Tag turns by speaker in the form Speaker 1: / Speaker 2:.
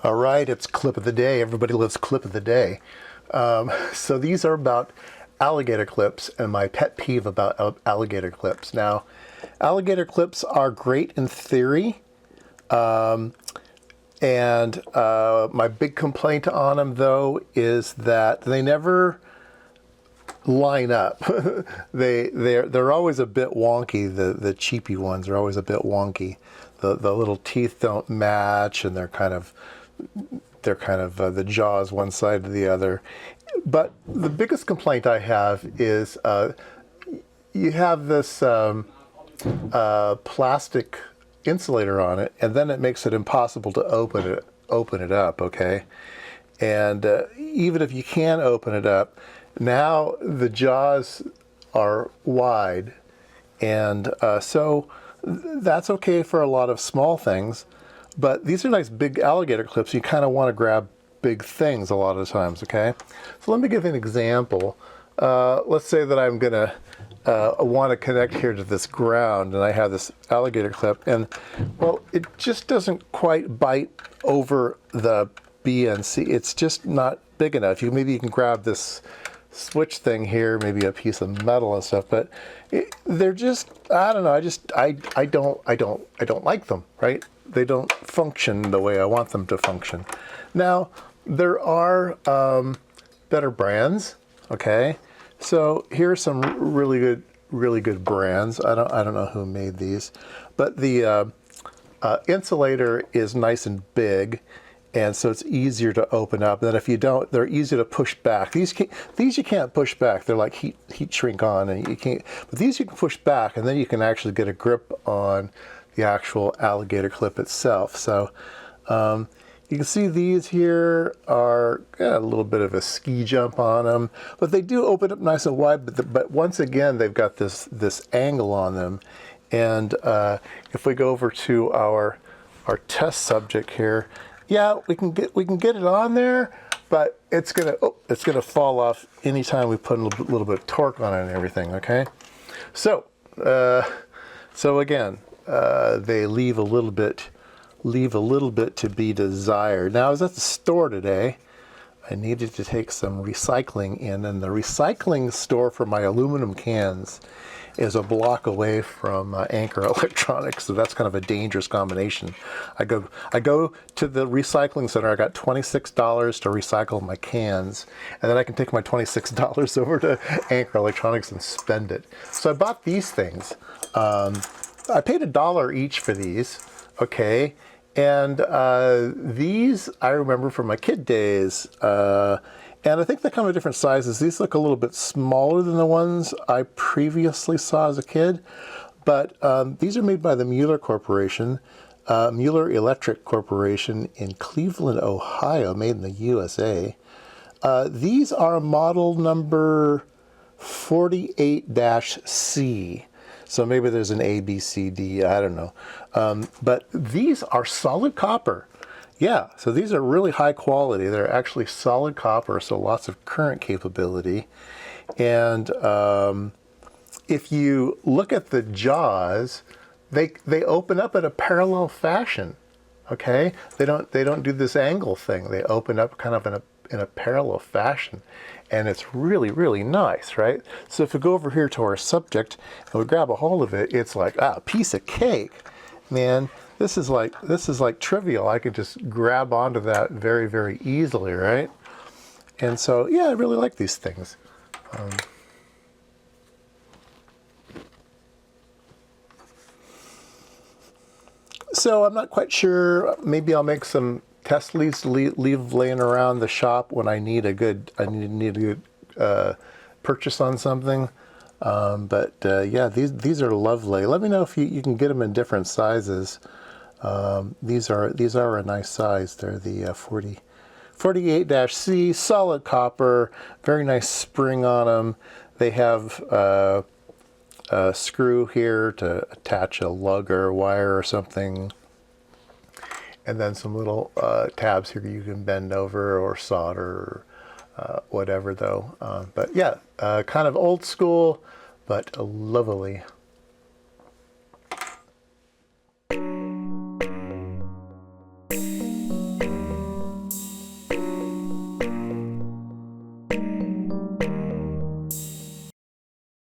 Speaker 1: All right, it's clip of the day. Everybody loves clip of the day. So these are about alligator clips and my pet peeve about alligator clips. Now, alligator clips are great in theory. And my big complaint on them, though, is that they never line up. They're always a bit wonky. The cheapy ones are always a bit wonky. The little teeth don't match, and they're kind of the jaws one side to the other. But the biggest complaint I have is you have this plastic insulator on it, and then it makes it impossible to open it up. Okay, and even if you can open it up, now the jaws are wide, and so that's okay for a lot of small things. But these are nice big alligator clips. You kind of want to grab big things a lot of times, okay? So let me give an example. Let's say that I'm going to want to connect here to this ground, and I have this alligator clip, and, well, it just doesn't quite bite over the BNC. It's just not big enough. Maybe you can grab this switch thing here, maybe a piece of metal and stuff, but they're just, I don't know, I don't like them, right? They don't function the way I want them to function. Now, there are better brands, okay? So here are some really good brands. I don't know who made these, but the insulator is nice and big, and so it's easier to open up. And then if you don't, they're easy to push back. These you can't push back. They're like heat shrink on, and you can't. But these you can push back, and then you can actually get a grip on the actual alligator clip itself. So you can see these here are a little bit of a ski jump on them, but they do open up nice and wide. But once again, they've got this angle on them. And if we go over to our test subject here, yeah, we can get it on there, but it's gonna fall off anytime we put a little bit of torque on it and everything. Okay, so again, they leave a little bit to be desired. Now, I was at the store today. I needed to take some recycling in, and the recycling store for my aluminum cans is a block away from Anchor Electronics, so that's kind of a dangerous combination. I go to the recycling center. I got $26 to recycle my cans, and then I can take my $26 over to Anchor Electronics and spend it. So I bought these things. I paid $1 each for these, okay? And these I remember from my kid days, and I think they come in different sizes. These look a little bit smaller than the ones I previously saw as a kid, but these are made by the Mueller Corporation, Mueller Electric Corporation in Cleveland, Ohio, made in the USA. These are model number 48-C. So maybe there's an A, B, C, D, I don't know. But these are solid copper. Yeah, so these are really high quality. They're actually solid copper, so lots of current capability. And if you look at the jaws, they open up in a parallel fashion, okay? They don't do this angle thing. They open up kind of in a parallel fashion. And it's really nice, right? So if we go over here to our subject and we grab a hold of it, it's like a piece of cake. Man, this is like trivial. I could just grab onto that very easily, right? And so, yeah, I really like these things. So I'm not quite sure. Maybe I'll make some test leads to leave laying around the shop when I need a good purchase on something. But yeah, these are lovely. Let me know if you can get them in different sizes. These are a nice size. They're the 48-C, solid copper, very nice spring on them. They have a screw here to attach a lug or wire or something. And then some little tabs here you can bend over or solder or whatever, though. But yeah, kind of old school, but lovely.